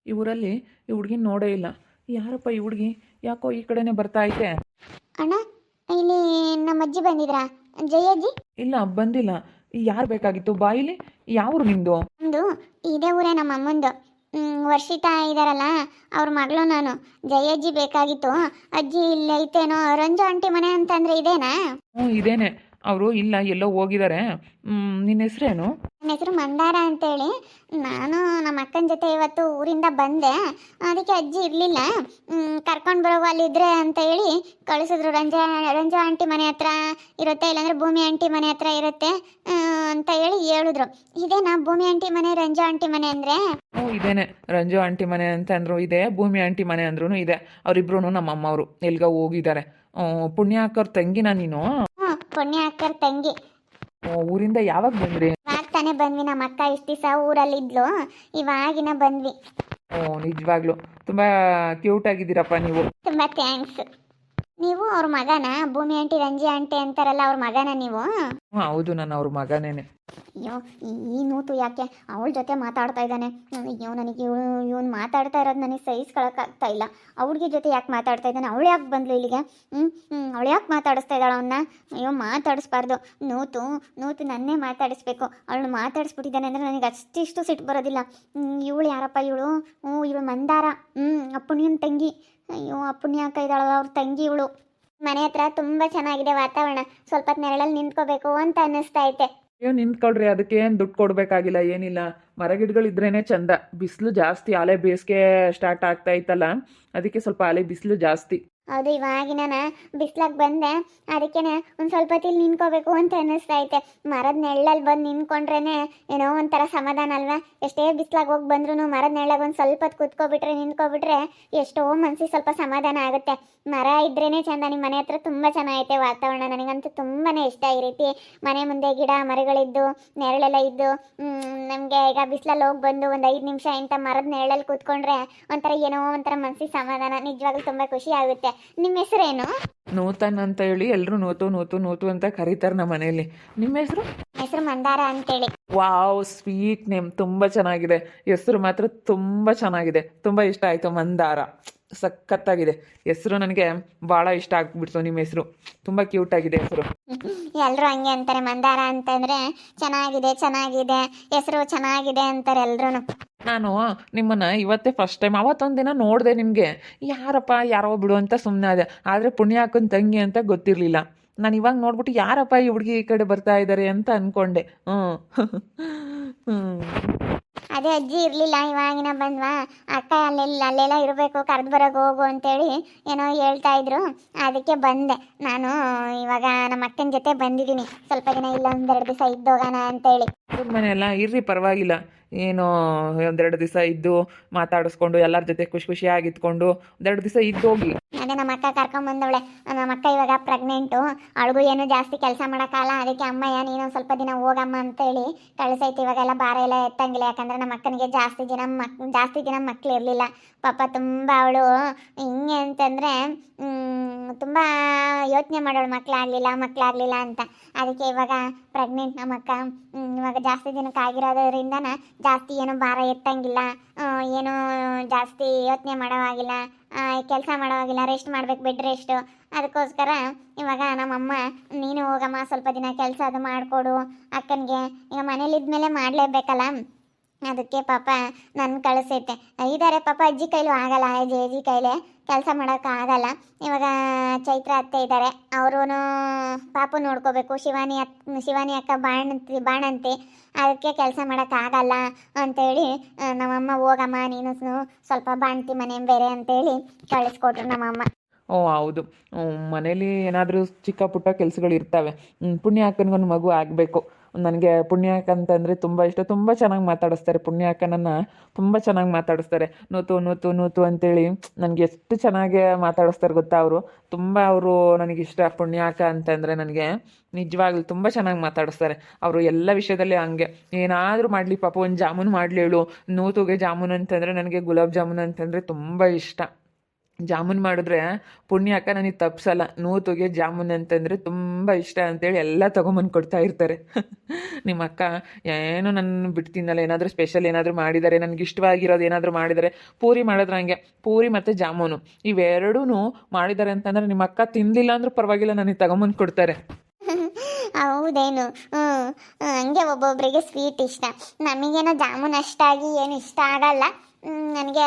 ಈ ಊರಲ್ಲಿ ಈ ಹುಡುಗಿನ ನೋಡೇ ಇಲ್ಲ. ಯಾರಪ್ಪ ಈ ಹುಡುಗಿ? ಯಾಕೋ ಈ ಕಡೆನೇ ಬರ್ತಾ ಐತೆ. ಅಣ್ಣ, ಇಲ್ಲಿ ನಮ್ಮ ಅಜ್ಜಿ ಬಂದಿದ್ರಾ? ಜಯಜ್ಜಿ. ಇಲ್ಲ, ಬಂದಿಲ್ಲ. ಯಾರು ಬೇಕಾಗಿತ್ತು? ಬಾಯಿಲಿ. ಯಾವ್ರು ನಿಂದು? ನಮ್ಮದು ಇದೇ ಊರೇ, ನಮ್ಮ ಅಮ್ಮಂದು. ವರ್ಷಿತಾ ಇದ್ದಾರಲ್ಲ, ಅವ್ರ ಮಗಳು ನಾನು. ಜಯಜ್ಜಿ ಬೇಕಾಗಿತ್ತು. ಅಜ್ಜಿ ಇಲ್ಲೈತೇನೋ? ರಂಜು ಆಂಟಿ ಮನೆ ಅಂತಂದ್ರೆ ಇದೇನಾ? ಹ್ಞೂ, ಇದೇನೆ. ಅವರು ಇಲ್ಲ, ಎಲ್ಲೋ ಹೋಗಿದ್ದಾರೆ. ನಿನ್ನ ಹೆಸರೇನು? ನನ್ನ ಹೆಸರು ಮಂದಾರ ಅಂತೇಳಿ. ನಾನು ನಮ್ಮ ಅಕ್ಕನ ಜೊತೆ ಇವತ್ತು ಊರಿಂದ ಬಂದೆ. ಅದಕ್ಕೆ ಅಜ್ಜಿ ಇರಲಿಲ್ಲ, ಕರ್ಕೊಂಡು ಬರೋ ಅಲ್ಲಿದ್ರೆ ಅಂತ ಹೇಳಿ ಕಳಿಸಿದ್ರು. ರಂಜು ಆಂಟಿ ಮನೆ ಹತ್ರ ಇರುತ್ತೆ, ಇಲ್ಲಾಂದ್ರೆ ಭೂಮಿ ಆಂಟಿ ಮನೆ ಹತ್ರ ಇರುತ್ತೆ ಅಂತ ಹೇಳಿ ಹೇಳಿದ್ರು. ಇದೇನಾ ಭೂಮಿ ಆಂಟಿ ಮನೆ, ರಂಜು ಆಂಟಿ ಮನೆ ಅಂದರೆ? ಹ್ಞೂ, ಇದೇನೆ. ರಂಜು ಆಂಟಿ ಮನೆ ಅಂತ ಅಂದ್ರು ಇದೆ, ಭೂಮಿ ಆಂಟಿ ಮನೆ ಅಂದ್ರೂ ಇದೆ. ಅವರಿಬ್ರು ನಮ್ಮ ಅಮ್ಮವರು ಎಲ್ಗ ಹೋಗಿದ್ದಾರೆ. ಪುಣ್ಯ ಹಾಕೋರ್ ತಂಗಿನ ನೀನು? ಹ್ಞೂ, ಪುಣ್ಯ ಅಕ್ಕರ ತಂಗಿ. ಊರಿಂದ ಯಾವಾಗ ಬಂದ್ರಿ? ಇವಾಗ ತಾನೇ ಬಂದ್ವಿ. ನಮ್ಮ ಅಕ್ಕ ಇಷ್ಟು ದಿವಸ ಊರಲ್ಲಿದ್ಲು, ಇವಾಗಿನ ಬಂದ್ವಿ. ನಿಜವಾಗ್ಲು ತುಂಬ ಕ್ಯೂಟ್ ಆಗಿದ್ದೀರಪ್ಪ ನೀವು. ತುಂಬ ಥ್ಯಾಂಕ್ಸ್. ನೀವು ಅವ್ರ ಮಗನ? ಭೂಮಿ ಆಂಟಿ ರಂಜಿ ಆಂಟಿ ಅಂತಾರಲ್ಲ, ಅವ್ರ ಮಗನ ನೀವು? ಹೌದು, ನಾನು ಅವ್ರ ಮಗನೇನೆ. ಅಯ್ಯೋ, ಈ ನೂತು ಯಾಕೆ ಅವಳ ಜೊತೆ ಮಾತಾಡ್ತಾ ಇದ್ದಾನೆ? ಅಯ್ಯೋ, ನನಗೆ ಇವನು ಮಾತಾಡ್ತಾ ಇರೋದು ನನಗೆ ಸಹಿಸ್ಕೊಳಕ್ಕಾಗ್ತಾ ಇಲ್ಲ. ಅವ್ಳಿಗೆ ಜೊತೆ ಯಾಕೆ ಮಾತಾಡ್ತಾ ಇದ್ದಾನೆ? ಅವಳು ಯಾಕೆ ಬಂದ್ಲು ಇಲ್ಲಿಗೆ? ಅವಳು ಯಾಕೆ ಮಾತಾಡಿಸ್ತಾ ಇದ್ದಾಳ ಅವನ್ನ? ಅಯ್ಯೋ, ಮಾತಾಡಿಸ್ಬಾರ್ದು. ನೂತು ನನ್ನೇ ಮಾತಾಡಿಸ್ಬೇಕು. ಅವಳು ಮಾತಾಡಿಸ್ಬಿಟ್ಟಿದ್ದಾನೆ ಅಂದರೆ ನನಗೆ ಅಷ್ಟಿಷ್ಟು ಸಿಟ್ಟು ಬರೋದಿಲ್ಲ. ಇವಳು ಯಾರಪ್ಪ ಇವಳು? ಇವಳು ಮಂದಾರ. ಅಪ್ಪುಣ್ಯನ ತಂಗಿ. ಅಯ್ಯೋ, ಅಪ್ಪುಣ್ಯ ಅಕ್ಕ ಇದ್ದಾಳಲ್ಲ, ಅವ್ರ ತಂಗಿ ಇವಳು. ಮನೆ ಹತ್ರ ತುಂಬ ಚೆನ್ನಾಗಿದೆ ವಾತಾವರಣ. ಸ್ವಲ್ಪ ಹೊತ್ತು ನೆರಳಲ್ಲಿ ನಿಂತ್ಕೋಬೇಕು ಅಂತ ಅನ್ನಿಸ್ತಾ ಐತೆ. ಅಯ್ಯೋ, ನಿಂತ್ಕೊಳ್ರಿ. ಅದಕ್ಕೆ ಏನು ದುಡ್ಡು ಕೊಡಬೇಕಾಗಿಲ್ಲ, ಏನಿಲ್ಲ. ಮರಗಿಡಗಳಿದ್ರೇ ಚಂದ. ಬಿಸಿಲು ಜಾಸ್ತಿ, ಆಲೆ ಬೇಸಿಗೆ ಸ್ಟಾರ್ಟ್ ಆಗ್ತಾ ಇತ್ತಲ್ಲ, ಅದಕ್ಕೆ ಸ್ವಲ್ಪ ಆಲೆ ಬಿಸಿಲು ಜಾಸ್ತಿ. ಹೌದು, ಇವಾಗಿನ ಬಿಸ್ಲಾಗ ಬಂದೆ. ಅದಕ್ಕೇನೆ ಒಂದು ಸ್ವಲ್ಪ ಹೊತ್ತಿಲ್ಲಿ ನಿಂತ್ಕೋಬೇಕು ಅಂತ ಅನ್ನಿಸ್ತಾ ಐತೆ. ಮರದ ನೆಳ್ಳಲ್ಲಿ ಬಂದು ನಿಂತ್ಕೊಂಡ್ರೇನೆ ಏನೋ ಒಂಥರ ಸಮಾಧಾನ ಅಲ್ವಾ? ಎಷ್ಟೇ ಬಿಸ್ಲಾಗ ಹೋಗಿ ಬಂದ್ರೂ ಮರದ ನೆಳ್ಳಾಗ ಒಂದು ಸ್ವಲ್ಪ ಹೊತ್ತು ಕೂತ್ಕೊಬಿಟ್ರೆ, ನಿಂತ್ಕೊಬಿಟ್ರೆ ಎಷ್ಟೋ ಮನಸ್ಸಿಗೆ ಸ್ವಲ್ಪ ಸಮಾಧಾನ ಆಗುತ್ತೆ. ಮರ ಇದ್ರೇ ಚಂದ. ನಿಮ್ಮ ಮನೆ ಹತ್ರ ತುಂಬ ಚೆನ್ನಾಗೈತೆ ವಾತಾವರಣ. ನನಗಂತೂ ತುಂಬಾ ಇಷ್ಟ ಈ ರೀತಿ ಮನೆ ಮುಂದೆ ಗಿಡ ಮರಗಳಿದ್ದು ನೆರಳೆಲ್ಲ ಇದ್ದು. ನಮಗೆ ಈಗ ಬಿಸಿಲಲ್ಲಿ ಹೋಗಿ ಬಂದು ಒಂದು 5 ನಿಮಿಷ ಇಂಥ ಮರದ ನೆರಳಲ್ಲಿ ಕೂತ್ಕೊಂಡ್ರೆ ಒಂಥರ ಏನೋ ಒಂಥರ ಮನಸ್ಸಿಗೆ ಸಮಾಧಾನ. ನಿಜವಾಗ್ಲೂ ತುಂಬ ಖುಷಿ ಆಗುತ್ತೆ. ನಿಮ್ಮ ಹೆಸರೇನು? ನೂತನ್ ಅಂತ ಹೇಳಿ ಎಲ್ಲರೂ ನೂತು ನೂತು ನೂತು ಅಂತ ಕರೀತಾರೆ ನಮ್ಮ ಮನೆಯಲ್ಲಿ. ನಿಮ್ಮ ಹೆಸರು? ಹೆಸರು ಮಂದಾರ ಅಂತೇಳಿ. Wow, sweet name. ತುಂಬ ಚೆನ್ನಾಗಿದೆ ಹೆಸರು, ಮಾತ್ರ ತುಂಬ ಚೆನ್ನಾಗಿದೆ. ತುಂಬ ಇಷ್ಟ ಆಯಿತು. ಮಂದಾರ ಸಖತ್ತಾಗಿದೆ ಹೆಸರು. ನನಗೆ ಭಾಳ ಇಷ್ಟ ಆಗ್ಬಿಡ್ತು ನಿಮ್ಮ ಹೆಸರು. ತುಂಬ ಕ್ಯೂಟಾಗಿದೆ ಹೆಸರು. ಎಲ್ಲರೂ ಹಂಗೆ ಅಂತಾರೆ, ಮಂದಾರ ಅಂತಂದರೆ ಚೆನ್ನಾಗಿದೆ ಚೆನ್ನಾಗಿದೆ, ಹೆಸರು ಚೆನ್ನಾಗಿದೆ ಅಂತಾರೆ ಎಲ್ಲರೂ. ನಾನು ನಿಮ್ಮನ್ನು ಇವತ್ತೇ ಫಸ್ಟ್ ಟೈಮ್, ಅವತ್ತೊಂದು ದಿನ ನೋಡಿದೆ ನಿಮಗೆ. ಯಾರೋ ಬಿಡು ಅಂತ ಸುಮ್ಮನೆ ಅದೇ. ಆದರೆ ಪುಣ್ಯ ಹಾಕನ್ ತಂಗಿ ಅಂತ ಗೊತ್ತಿರಲಿಲ್ಲ. ನಾನು ಇವಾಗ ನೋಡ್ಬಿಟ್ಟು ಯಾರಪ್ಪ ಈ ಹುಡುಗಿ ಈ ಕಡೆ ಬರ್ತಾ ಇದ್ದಾರೆ ಅಂತ ಅಂದ್ಕೊಂಡೆ. ಅದೇ ಅಜ್ಜಿ ಇರಲಿಲ್ಲ, ಇವಾಗಿನ ಬಂದ್ವಾ. ಅಕ್ಕ ಅಲ್ಲೆಲ್ಲ ಇರಬೇಕು, ಕರೆದು ಬರೋಕೆ ಹೋಗು ಅಂತೇಳಿ ಏನೋ ಹೇಳ್ತಾ ಇದ್ರು. ಅದಕ್ಕೆ ಬಂದೆ ನಾನು. ಇವಾಗ ನಮ್ಮ ಅಕ್ಕನ ಜೊತೆ ಬಂದಿದ್ದೀನಿ. ಸ್ವಲ್ಪ ದಿನ ಇಲ್ಲ, 1-2 ದಿವಸ ಇದ್ದೋಗೋಣ ಅಂತೇಳಿ. ಮನೆಯಲ್ಲ ಇರ್ರಿ, ಪರವಾಗಿಲ್ಲ. ಏನೋ 1-2 ದಿವಸ ಇದ್ದು ಮಾತಾಡಿಸ್ಕೊಂಡು ಎಲ್ಲರ ಜೊತೆ ಖುಷಿ ಖುಷಿಯಾಗಿತ್ಕೊಂಡು 1-2 ದಿವಸ ಇದ್ದೋಗಿ. ಅದೇ ನಮ್ಮ ಅಕ್ಕ ಕರ್ಕೊಂಬಂದವಳೆ. ನಮ್ಮ ಅಕ್ಕ ಇವಾಗ ಪ್ರೆಗ್ನೆಂಟು. ಅವಳಿಗೂ ಏನು ಜಾಸ್ತಿ ಕೆಲಸ ಮಾಡೋಕ್ಕಲ್ಲ. ಅದಕ್ಕೆ ಅಮ್ಮಯ್ಯ ನೀನು ಸ್ವಲ್ಪ ದಿನ ಹೋಗಮ್ಮ ಅಂತೇಳಿ ಕಳಿಸೈತಿ. ಇವಾಗೆಲ್ಲ ಭಾರ ಎಲ್ಲ ಎತ್ತಂಗಿಲ್ಲ. ಯಾಕಂದರೆ ನಮ್ಮ ಅಕ್ಕನಿಗೆ ಜಾಸ್ತಿ ದಿನ ಮಕ್ಕಳು ಇರಲಿಲ್ಲ. ಪಾಪ ತುಂಬ ಅವಳು ಹಿಂಗೆ ಅಂತಂದರೆ ತುಂಬ ಯೋಚನೆ ಮಾಡೋಳು, ಮಕ್ಕಳಾಗಲಿಲ್ಲ ಅಂತ. ಅದಕ್ಕೆ ಇವಾಗ ಪ್ರೆಗ್ನೆಂಟ್ ನಮ್ಮ ಅಕ್ಕ. ಇವಾಗ ಜಾಸ್ತಿ ದಿನಕ್ಕೆ ಆಗಿರೋದ್ರಿಂದ ಜಾಸ್ತಿ ಏನೋ ಭಾರ ಎತ್ತಂಗಿಲ್ಲ, ಏನೋ ಜಾಸ್ತಿ ಯೋಚನೆ ಮಾಡೋವಾಗಿಲ್ಲ, ಕೆಲಸ ಮಾಡೋವಾಗಿಲ್ಲ, ರೆಸ್ಟ್ ಮಾಡ್ಬೇಕು, ಬೆಡ್ ರೆಸ್ಟು. ಅದಕ್ಕೋಸ್ಕರ ಇವಾಗ ನಮ್ಮಮ್ಮ ನೀನು ಹೋಗಮ್ಮ, ಸ್ವಲ್ಪ ದಿನ ಕೆಲಸ ಅದು ಮಾಡಿಕೊಡು ಅಕ್ಕನಿಗೆ. ಈಗ ಮನೇಲಿದ್ಮೇಲೆ ಮಾಡಲೇಬೇಕಲ್ಲ, ಅದಕ್ಕೆ ಪಾಪ ನನ್ನ ಕಳಿಸೈತೆ. ಇದ್ದಾರೆ ಪಾಪ, ಅಜ್ಜಿ ಕೈಲೂ ಆಗಲ್ಲ, ಅಜ್ಜಿ ಕೈಲೇ ಕೆಲಸ ಮಾಡೋಕ್ಕಾಗಲ್ಲ. ಇವಾಗ ಚೈತ್ರ ಅತ್ತೆ ಇದ್ದಾರೆ, ಅವರು ಪಾಪು ನೋಡ್ಕೋಬೇಕು. ಶಿವಾನಿ ಅಕ್ಕ ಬಾಣಂತಿ. ಅದಕ್ಕೆ ಕೆಲಸ ಮಾಡೋಕ್ಕಾಗಲ್ಲ ಅಂತೇಳಿ ನಮ್ಮಮ್ಮ ಹೋಗಮ್ಮ ನೀನು ಸ್ವಲ್ಪ ಬಾಣ್ತಿ ಮನೆ ಬೇರೆ ಅಂತೇಳಿ ಕಳಿಸ್ಕೊಟ್ರು ನಮ್ಮಮ್ಮ. ಓ ಹೌದು, ಮನೇಲಿ ಏನಾದರೂ ಚಿಕ್ಕ ಪುಟ್ಟ ಕೆಲಸಗಳು ಇರ್ತವೆ. ಪುಣ್ಯಾಕನಿಗೊಂದು ಮಗು ಆಗಬೇಕು. ನನಗೆ ಪುಣ್ಯಾಕ ಅಂತಂದರೆ ತುಂಬ ಇಷ್ಟ. ತುಂಬ ಚೆನ್ನಾಗಿ ಮಾತಾಡಿಸ್ತಾರೆ ಪುಣ್ಯಾಕನನ್ನು, ತುಂಬ ಚೆನ್ನಾಗಿ ಮಾತಾಡಿಸ್ತಾರೆ. ನೂತು ನೂತು ನೂತು ಅಂತೇಳಿ ನನಗೆ ಎಷ್ಟು ಚೆನ್ನಾಗಿ ಮಾತಾಡಿಸ್ತಾರೆ ಗೊತ್ತಾ ಅವರು. ತುಂಬ ಅವರು ನನಗಿಷ್ಟ. ಪುಣ್ಯಾಕ ಅಂತಂದರೆ ನನಗೆ ನಿಜವಾಗ್ಲೂ ತುಂಬ ಚೆನ್ನಾಗಿ ಮಾತಾಡಿಸ್ತಾರೆ ಅವರು. ಎಲ್ಲ ವಿಷಯದಲ್ಲಿ ಹಂಗೆ. ಏನಾದರೂ ಮಾಡಲಿ, ಪಾಪ ಒಂದು ಜಾಮೂನು ಮಾಡಲಿ ಹೇಳು. ನೂತುಗೆ ಜಾಮೂನು ಅಂತಂದರೆ, ನನಗೆ ಗುಲಾಬ್ ಜಾಮೂನು ಅಂತಂದರೆ ತುಂಬ ಇಷ್ಟ. ಜಾಮೂನ್ ಮಾಡಿದ್ರೆ ಪುಣ್ಯಾಕ ನನಗೆ ತಪ್ಸಲ್ಲ. ನೂತುಗೆ ಜಾಮೂನ್ ಅಂತಂದರೆ ತುಂಬ ಇಷ್ಟ ಅಂತೇಳಿ ಎಲ್ಲ ತೊಗೊಂಬಂದು ಕೊಡ್ತಾ ಇರ್ತಾರೆ. ನಿಮ್ಮ ಅಕ್ಕ ಏನು ನನ್ನ ಬಿಟ್ಟು ತಿನ್ನಲ್ಲ. ಏನಾದರೂ ಸ್ಪೆಷಲ್ ಏನಾದರೂ ಮಾಡಿದ್ದಾರೆ, ನನಗೆ ಇಷ್ಟವಾಗಿರೋದು ಏನಾದರೂ ಮಾಡಿದ್ದಾರೆ. ಪೂರಿ ಮಾಡಿದ್ರೆ ಹಂಗೆ ಪೂರಿ ಮತ್ತು ಜಾಮೂನು ಇವೆರಡೂ ಮಾಡಿದ್ದಾರೆ ಅಂತಂದರೆ ನಿಮ್ಮ ಅಕ್ಕ ತಿನ್ನಲಿಲ್ಲ ಅಂದರೂ ಪರವಾಗಿಲ್ಲ, ನನಗೆ ತಗೊಂಬಂದು ಕೊಡ್ತಾರೆ. ಹೌದೇನು? ಹಂಗೆ ಒಬ್ಬೊಬ್ಬರಿಗೆ ಸ್ವೀಟ್ ಇಷ್ಟ. ನಮಗೇನೋ ಜಾಮೂನ್ ಅಷ್ಟಾಗಿ ಏನು ಇಷ್ಟ ಆಗಲ್ಲ. ನನಗೆ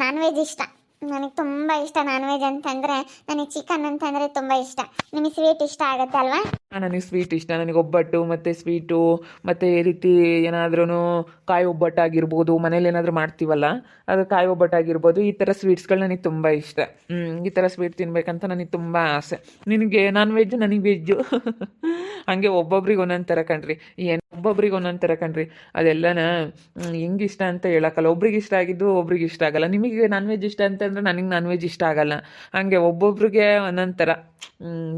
ನಾನ್ ವೆಜ್ ಇಷ್ಟ. ನನಗೆ ತುಂಬ ಇಷ್ಟ ನಾನ್ ವೆಜ್ ಅಂತಂದರೆ. ನನಗೆ ಚಿಕನ್ ಅಂತಂದರೆ ತುಂಬ ಇಷ್ಟ. ನಿಮಗೆ ಸ್ವೀಟ್ ಇಷ್ಟ ಆಗುತ್ತೆ ಅಲ್ವಾ? ನನಗೆ ಸ್ವೀಟ್ ಇಷ್ಟ. ನನಗೆ ಒಬ್ಬಟ್ಟು ಮತ್ತು ಸ್ವೀಟು ಮತ್ತು ಈ ರೀತಿ ಏನಾದ್ರೂ ಕಾಯಿ ಒಬ್ಬಟ್ಟಾಗಿರ್ಬೋದು, ಮನೇಲಿ ಏನಾದರೂ ಮಾಡ್ತೀವಲ್ಲ ಅದು ಕಾಯಿ ಒಬ್ಬಟ್ಟಾಗಿರ್ಬೋದು, ಈ ಥರ ಸ್ವೀಟ್ಸ್ಗಳು ನನಗೆ ತುಂಬ ಇಷ್ಟ. ಈ ಥರ ಸ್ವೀಟ್ ತಿನ್ಬೇಕಂತ ನನಗೆ ತುಂಬ ಆಸೆ. ನಿನಗೆ ನಾನ್ ವೆಜ್ಜು, ನನಗೆ ವೆಜ್ಜು. ಹಾಗೆ ಒಬ್ಬೊಬ್ರಿಗೆ ಒಂದೊಂದು ಥರ ಕಣ್ರಿ. ಏನು ಒಬ್ಬೊಬ್ರಿಗೆ ಒಂದೊಂದು ಥರ ಕಣ್ರಿ. ಅದೆಲ್ಲನ ಹೆಂಗೆ ಇಷ್ಟ ಅಂತ ಹೇಳೋಕ್ಕಲ್ಲ. ಒಬ್ರಿಗೆ ಇಷ್ಟ ಆಗಿದ್ದು ಒಬ್ರಿಗೆ ಇಷ್ಟ ಆಗಲ್ಲ. ನಿಮಗೆ ನಾನ್ ವೆಜ್ ಇಷ್ಟ ಅಂತಂದರೆ ನನಗೆ ನಾನ್ ವೆಜ್ ಇಷ್ಟ ಆಗಲ್ಲ. ಹಾಗೆ ಒಬ್ಬೊಬ್ರಿಗೆ ಒಂದೊಂದು ಥರ.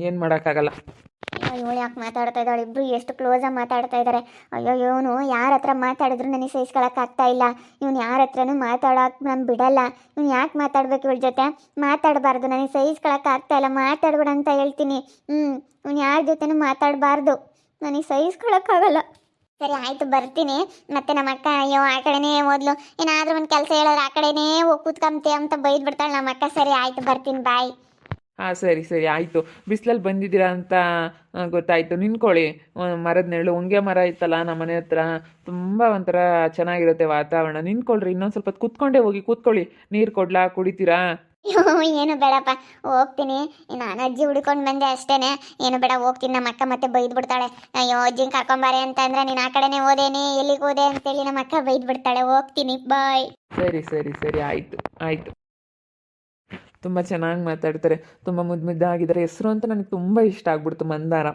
ಏನು ಮಾಡೋಕ್ಕಾಗಲ್ಲ. ಇವಳು ಯಾಕೆ ಮಾತಾಡ್ತಾ ಇದ್ದಾಳೆ? ಇಬ್ಬರು ಎಷ್ಟು ಕ್ಲೋಸಾಗಿ ಮಾತಾಡ್ತಾ ಇದ್ದಾರೆ. ಅಯ್ಯೋ, ಇವನು ಯಾರ ಹತ್ರ ಮಾತಾಡಿದ್ರು ನನಗೆ ಸಹಿಸ್ಕೊಳಕ್ಕಾಗ್ತಾ ಇಲ್ಲ. ಇವನು ಯಾರ ಹತ್ರನೂ ಮಾತಾಡೋಕೆ ನಾನು ಬಿಡಲ್ಲ. ಇವನು ಯಾಕೆ ಮಾತಾಡ್ಬೇಕು ಇವಳ ಜೊತೆ? ಮಾತಾಡಬಾರ್ದು, ನನಗೆ ಸಹಿಸ್ಕೊಳಕ್ಕಾಗ್ತಾ ಇಲ್ಲ. ಮಾತಾಡ್ಬೇಡ ಅಂತ ಹೇಳ್ತೀನಿ. ಇವನು ಯಾರ ಜೊತೆನೂ ಮಾತಾಡಬಾರ್ದು, ನನಗೆ ಸಹಿಸ್ಕೊಳಕ್ಕಾಗಲ್ಲ. ಸರಿ ಆಯಿತು, ಬರ್ತೀನಿ. ಮತ್ತೆ ನಮ್ಮ ಅಕ್ಕ ಅಯ್ಯೋ ಆ ಕಡೆನೇ ಓದ್ಲು, ಏನಾದರೂ ಒಂದು ಕೆಲಸ ಹೇಳಿದ್ರೆ ಆ ಕಡೆನೇ ಹೋಗಿ ಕೂತ್ಕೊಂತೆ ಅಂತ ಬೈದು ಬಿಡ್ತಾಳೆ ನಮ್ಮ ಅಕ್ಕ. ಸರಿ ಆಯಿತು, ಬರ್ತೀನಿ, ಬಾಯ್. ಹಾಂ ಸರಿ ಸರಿ ಆಯಿತು. ಬಿಸಿಲಲ್ಲಿ ಬಂದಿದ್ದೀರಾ ಅಂತ ಗೊತ್ತಾಯಿತು. ನಿಂತ್ಕೊಳ್ಳಿ. ಮರದ ನೆರಳು, ಹೊಂಗೆ ಮರ ಇತ್ತಲ್ಲ ನಮ್ಮ ಮನೆ ಹತ್ರ, ತುಂಬ ಒಂಥರ ಚೆನ್ನಾಗಿರುತ್ತೆ ವಾತಾವರಣ. ನಿಂತ್ಕೊಳ್ರಿ, ಇನ್ನೊಂದು ಸ್ವಲ್ಪ ಹೊತ್ತು ಕೂತ್ಕೊಂಡೇ ಹೋಗಿ. ಕೂತ್ಕೊಳ್ಳಿ. ನೀರು ಕೊಡ್ಲಾ, ಕುಡಿತೀರಾ? ಅಯ್ಯೋ, ಏನು ಬೇಡಪ್ಪ, ಹೋಗ್ತೀನಿ. ನಾನು ಅಜ್ಜಿ ಹುಡ್ಕೊಂಡು ಬಂದೆ ಅಷ್ಟೇ. ಏನು ಬೇಡ, ಹೋಗ್ತೀನಿ. ನಮ್ಮ ಅಕ್ಕ ಮತ್ತೆ ಬೈದು ಬಿಡ್ತಾಳೆ. ಅಯ್ಯೋ ಅಜ್ಜಿನ ಕರ್ಕೊಂಬಾರೆ ಅಂತ ಅಂದರೆ ನೀನು ಆ ಕಡೆನೇ ಹೋದೇನೆ, ಎಲ್ಲಿಗೆ ಹೋದೆ ಅಂತೇಳಿ ನಮ್ಮ ಅಕ್ಕ ಬೈದು ಬಿಡ್ತಾಳೆ. ಹೋಗ್ತೀನಿ, ಬಾಯ್. ಸರಿ ಸರಿ ಸರಿ ಆಯಿತು ಆಯಿತು. ತುಂಬ ಚೆನ್ನಾಗಿ ಮಾತಾಡ್ತಾರೆ. ತುಂಬ ಮುದ್ದಾಗಿದ್ದಾರೆ. ಹೆಸರು ಅಂತ ನನಗೆ ತುಂಬ ಇಷ್ಟ ಆಗ್ಬಿಡ್ತು, ಮಂದಾರ.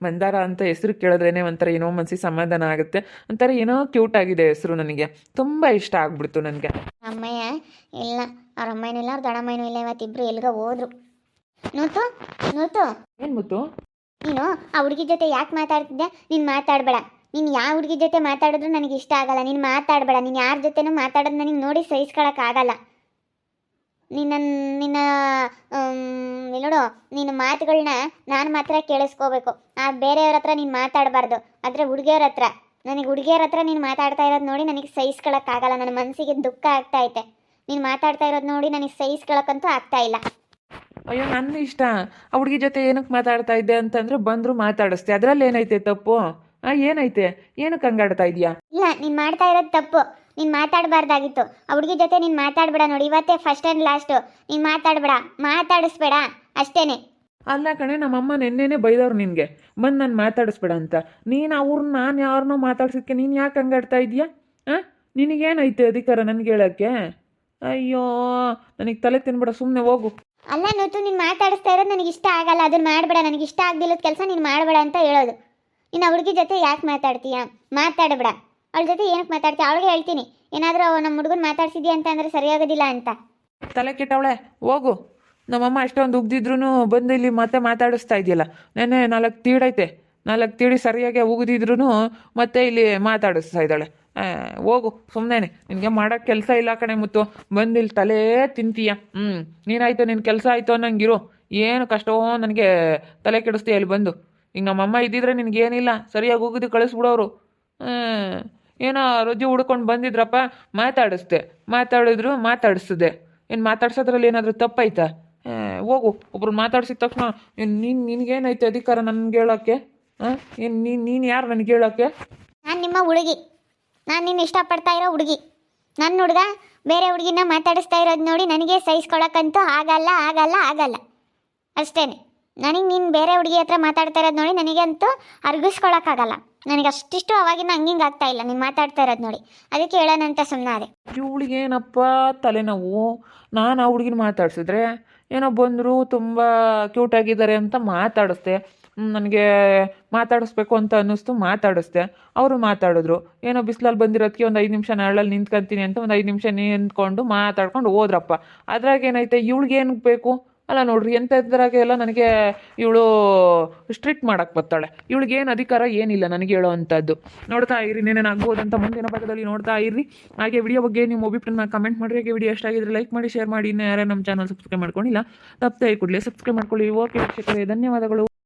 ಮಂದಾರ ಅಂತ ಹೆಸರು ಕೇಳಿದ್ರೇ ಒಂಥರ ಏನೋ ಮನಸ್ಸಿಗೆ ಸಮಾಧಾನ ಆಗುತ್ತೆ. ಒಂಥರ ಏನೋ ಕ್ಯೂಟ್ ಆಗಿದೆ ಹೆಸರು. ನನಗೆ ತುಂಬ ಇಷ್ಟ ಆಗ್ಬಿಡ್ತು ನನಗೆ. ಅಮ್ಮಯ್ಯ ಇಲ್ಲ, ಅವ್ರ ಅಮ್ಮನೂ ಇಲ್ಲ, ಅವ್ರ ದೊಡ್ಡಮ್ಮನೂ ಇಲ್ಲ. ಇವತ್ತಿಬ್ರು ಎಲ್ಗ ಹೋದ್ರು. ನೂತು ನೂತು, ಏನು ಮುತ್ತು? ನೀನು ಆ ಹುಡುಗಿ ಜೊತೆ ಯಾಕೆ ಮಾತಾಡ್ತಿದ್ದೆ? ನೀನು ಮಾತಾಡಬೇಡ. ನೀನು ಯಾವ ಹುಡುಗಿ ಜೊತೆ ಮಾತಾಡಿದ್ರು ನನಗೆ ಇಷ್ಟ ಆಗಲ್ಲ. ನೀನು ಮಾತಾಡಬೇಡ. ನೀನು ಯಾರ ಜೊತೆನೂ ಮಾತಾಡೋದು ನನಗೆ ನೋಡಿ ಸಹಿಸ್ಕೊಳಕ್ಕಾಗಲ್ಲ. ನಿನ್ನ ನಿನ್ನ ನೋಡು, ನಿನ್ನ ಮಾತುಗಳನ್ನ ನಾನು ಮಾತ್ರ ಕೇಳಿಸ್ಕೋಬೇಕು. ಬೇರೆಯವ್ರ ಹತ್ರ ನೀನು ಮಾತಾಡಬಾರ್ದು. ಆದರೆ ಹುಡುಗಿಯವ್ರ ಹತ್ರ, ನನಗೆ ಹುಡುಗಿಯರ ಹತ್ರ ನೀನು ಮಾತಾಡ್ತಾ ಇರೋದು ನೋಡಿ ನನಗೆ ಸಹಿಸ್ಕೊಳಕ್ಕಾಗಲ್ಲ. ನನ್ನ ಮನಸ್ಸಿಗೆ ದುಃಖ ಆಗ್ತಾ ಐತೆ. ನೀನು ಮಾತಾಡ್ತಾ ಇರೋದು ನೋಡಿ ನನಗೆ ಸಹಿಸ್ಕೊಳಕ್ಕಂತೂ ಆಗ್ತಾ ಇಲ್ಲ. ಅಯ್ಯೋ, ನನ್ನ ಇಷ್ಟ. ಆ ಹುಡುಗಿ ಜೊತೆ ಏನಕ್ಕೆ ಮಾತಾಡ್ತಾ ಇದ್ದೆ ಅಂತಂದರೆ ಬಂದರೂ ಮಾತಾಡಿಸ್ತೆ. ಅದರಲ್ಲಿ ಏನೈತೆ ತಪ್ಪು? ಏನೈತೆ? ಏನಕ್ಕೆ ಹಂಗಾಡ್ತಾ ಇದೆಯಾ? ಇಲ್ಲ, ನೀನು ಮಾಡ್ತಾ ಇರೋದು ತಪ್ಪು. ನೀನು ಮಾತಾಡಬಾರ್ದಾಗಿತ್ತು. ಆ ಹುಡುಗಿ ಜೊತೆ ನೀನು ಮಾತಾಡಬೇಡ. ನೋಡಿ, ಇವತ್ತೇ ಫಸ್ಟ್ ಆ್ಯಂಡ್ ಲಾಸ್ಟು. ನೀನು ಮಾತಾಡಬೇಡ, ಮಾತಾಡಿಸ್ಬೇಡ ಅಷ್ಟೇನೆ. ಅಲ್ಲ ಕಣೆ, ನಮ್ಮಮ್ಮ ನೆನ್ನೆನೇ ಬೈದವ್ರು ನಿನಗೆ, ಬಂದು ನಾನು ಮಾತಾಡಿಸ್ಬೇಡ ಅಂತ. ನೀನು ಅವ್ರನ್ನ ನಾನು ಯಾರನ್ನೋ ಮಾತಾಡ್ಸಿದ್ಕೆ ನೀನು ಯಾಕೆ ಹಂಗಾಡ್ತಾ ಇದೆಯಾ? ನಿನಗೇನೈತೆ ಅಧಿಕಾರ ನನಗೆ ಹೇಳೋಕ್ಕೆ? ಅಯ್ಯೋ, ನನಗೆ ತಲೆ ತಿನ್ಬೇಡ, ಸುಮ್ಮನೆ ಹೋಗು. ಅಲ್ಲ ನೂತು, ನೀನು ಮಾತಾಡಿಸ್ತಾ ಇರೋದು ನನಗೆ ಇಷ್ಟ ಆಗಲ್ಲ. ಅದನ್ನು ಮಾಡಬೇಡ. ನನಗೆ ಇಷ್ಟ ಆಗದಿಲ್ಲದ ಕೆಲಸ ನೀನು ಮಾಡಬೇಡ ಅಂತ ಹೇಳೋದು. ನೀನು ಆ ಹುಡುಗಿ ಜೊತೆ ಯಾಕೆ ಮಾತಾಡ್ತೀಯಾ? ಮಾತಾಡಬೇಡ. ಅವಳ ಜೊತೆ ಏನಕ್ಕೆ ಮಾತಾಡ್ತೀಯ? ಅವಳಿಗೆ ಹೇಳ್ತೀನಿ, ಏನಾದರೂ ನಮ್ಮ ಹುಡುಗನ ಮಾತಾಡ್ಸಿದ್ಯಾ ಅಂತ ಅಂದರೆ ಸರಿಯಾಗೋದಿಲ್ಲ ಅಂತ. ತಲೆ ಕೆಟ್ಟವಳೆ, ಹೋಗು. ನಮ್ಮಮ್ಮ ಅಷ್ಟೊಂದು ಉಗ್ದಿದ್ರು ಬಂದು ಇಲ್ಲಿ ಮತ್ತೆ ಮಾತಾಡಿಸ್ತಾ ಇದೆಯಲ್ಲ. ನೆನ್ನೆ 4 ತೀಡೈತೆ, 4 ತೀಡಿ ಸರಿಯಾಗಿ ಉಗಿದಿದ್ರು ಮತ್ತೆ ಇಲ್ಲಿ ಮಾತಾಡಿಸ್ತಾ ಇದ್ದಾಳೆ. ಹೋಗು ಸುಮ್ಮನೆ. ನಿನಗೆ ಮಾಡೋಕ್ಕೆ ಕೆಲಸ ಇಲ್ಲ ಕಣೆ ಮುತ್ತು, ಬಂದು ಇಲ್ಲಿ ತಲೆ ತಿಂತೀಯ. ನೀನಾಯ್ತು, ನಿನ್ನ ಕೆಲಸ ಆಯಿತು ಅನ್ನಂಗಿರು. ಏನು ಕಷ್ಟವೋ ನನಗೆ ತಲೆ ಕೆಡಿಸ್ತೀಯ ಇಲ್ಲಿ ಬಂದು. ಈಗ ನಮ್ಮಮ್ಮ ಇದ್ದಿದ್ರೆ ನಿನಗೇನಿಲ್ಲ, ಸರಿಯಾಗಿ ಉಗಿದು ಕಳಿಸ್ಬಿಡೋರು. ಏನೋ ರೊಜ್ಜು ಹುಡ್ಕೊಂಡು ಬಂದಿದ್ರಪ್ಪ, ಮಾತಾಡಿಸ್ದೆ, ಮಾತಾಡಿಸ್ದೆ. ಏನು ಮಾತಾಡ್ಸೋದ್ರಲ್ಲಿ ಏನಾದರೂ ತಪ್ಪೈತಾ? ಹೋಗು. ಒಬ್ರು ಮಾತಾಡ್ಸಿದ ತಕ್ಷಣ ನಿನಗೇನೈತೆ ಅಧಿಕಾರ ನನಗೆ ಹೇಳೋಕ್ಕೆ? ಏನು ನೀನು ಯಾರು ನನಗೆ ಹೇಳೋಕ್ಕೆ? ನಾನು ನಿಮ್ಮ ಹುಡುಗಿ, ನಾನು ನಿನ್ನ ಇಷ್ಟಪಡ್ತಾ ಇರೋ ಹುಡುಗಿ. ನನ್ನ ಹುಡುಗ ಬೇರೆ ಹುಡುಗಿನ ಮಾತಾಡಿಸ್ತಾ ಇರೋದು ನೋಡಿ ನನಗೆ ಸಹಿಸ್ಕೊಳಕ್ಕಂತೂ ಆಗಲ್ಲ ಆಗಲ್ಲ ಆಗಲ್ಲ ಅಷ್ಟೇ. ನನಗೆ ನೀನು ಬೇರೆ ಹುಡುಗಿ ಹತ್ರ ಮಾತಾಡ್ತಾ ಇರೋದು ನೋಡಿ ನನಗಂತೂ ಅರ್ಗಿಸ್ಕೊಳಕ್ಕಾಗಲ್ಲ. ನನಗೆ ಅಷ್ಟಿಷ್ಟು ಅವಾಗಿನ ಹಂಗಿಂಗೆ ಆಗ್ತಾ ಇಲ್ಲ ನೀನು ಮಾತಾಡ್ತಾ ಇರೋದು ನೋಡಿ. ಅದಕ್ಕೆ ಹೇಳೋಣಂತ ಸುಮ್ಮನಾದೆ. ಇವಳಿಗೇನಪ್ಪ ತಲೆನೋವು? ನಾನು ಆ ಹುಡುಗಿನ ಮಾತಾಡ್ಸಿದ್ರೆ ಏನೋ ಬಂದರು, ತುಂಬ ಕ್ಯೂಟಾಗಿದ್ದಾರೆ ಅಂತ ಮಾತಾಡಿಸ್ದೆ. ನನಗೆ ಮಾತಾಡಿಸ್ಬೇಕು ಅಂತ ಅನ್ನಿಸ್ತು, ಮಾತಾಡಿಸ್ದೆ. ಅವರು ಮಾತಾಡಿದ್ರು. ಏನೋ ಬಿಸಿಲಲ್ಲಿ ಬಂದಿರೋದಕ್ಕೆ ಒಂದು 5 ನಿಮಿಷ ನೆರಳಲ್ಲಿ ನಿಂತ್ಕೊಂತೀನಿ ಅಂತ ಒಂದು 5 ನಿಮಿಷ ನಿಂತ್ಕೊಂಡು ಮಾತಾಡ್ಕೊಂಡು ಹೋದ್ರಪ್ಪ. ಅದ್ರಾಗೇನೈತೆ? ಇವಳಿಗೇನು ಬೇಕು? ಅಲ್ಲ ನೋಡ್ರಿ ಎಂಥದ್ರಾಗೆ ಎಲ್ಲ ನನಗೆ ಇವಳು ಸ್ಟ್ರಿಕ್ಟ್ ಮಾಡಕ್ಕೆ ಬರ್ತಾಳೆ. ಇವಳಿಗೇನು ಅಧಿಕಾರ ಏನಿಲ್ಲ ನನಗೆ ಹೇಳೋ ಅಂಥದ್ದು. ನೋಡ್ತಾ ಇರಿ ಏನೇನಾಗ್ಬೋದು ಅಂತ ಮುಂದಿನ ಭಾಗದಲ್ಲಿ ನೋಡ್ತಾ ಇರ್ರಿ. ಹಾಗೆ ವಿಡಿಯೋ ಬಗ್ಗೆ ನಿಮ್ಮ ಅಭಿಪ್ರಾಯನ ಕಮೆಂಟ್ ಮಾಡಿರಿ. ಹಾಗೆ ವಿಡಿಯೋ ಎಷ್ಟಾಗಿದ್ರೆ ಲೈಕ್ ಮಾಡಿ, ಶೇರ್ ಮಾಡಿ. ಇನ್ನು ಯಾರೇ ನಮ್ಮ ಚಾನಲ್ ಸಬ್ಸ್ಕ್ರೈಬ್ ಮಾಡ್ಕೊಂಡಿಲ್ಲ ತಪ್ಪದೆ ಕೂಡಲೇ ಸಬ್ಸ್ಕ್ರೈಬ್ ಮಾಡ್ಕೊಳ್ಳಿ. ಓಕೆ ವೀಕ್ಷಕರೇ, ಧನ್ಯವಾದಗಳು.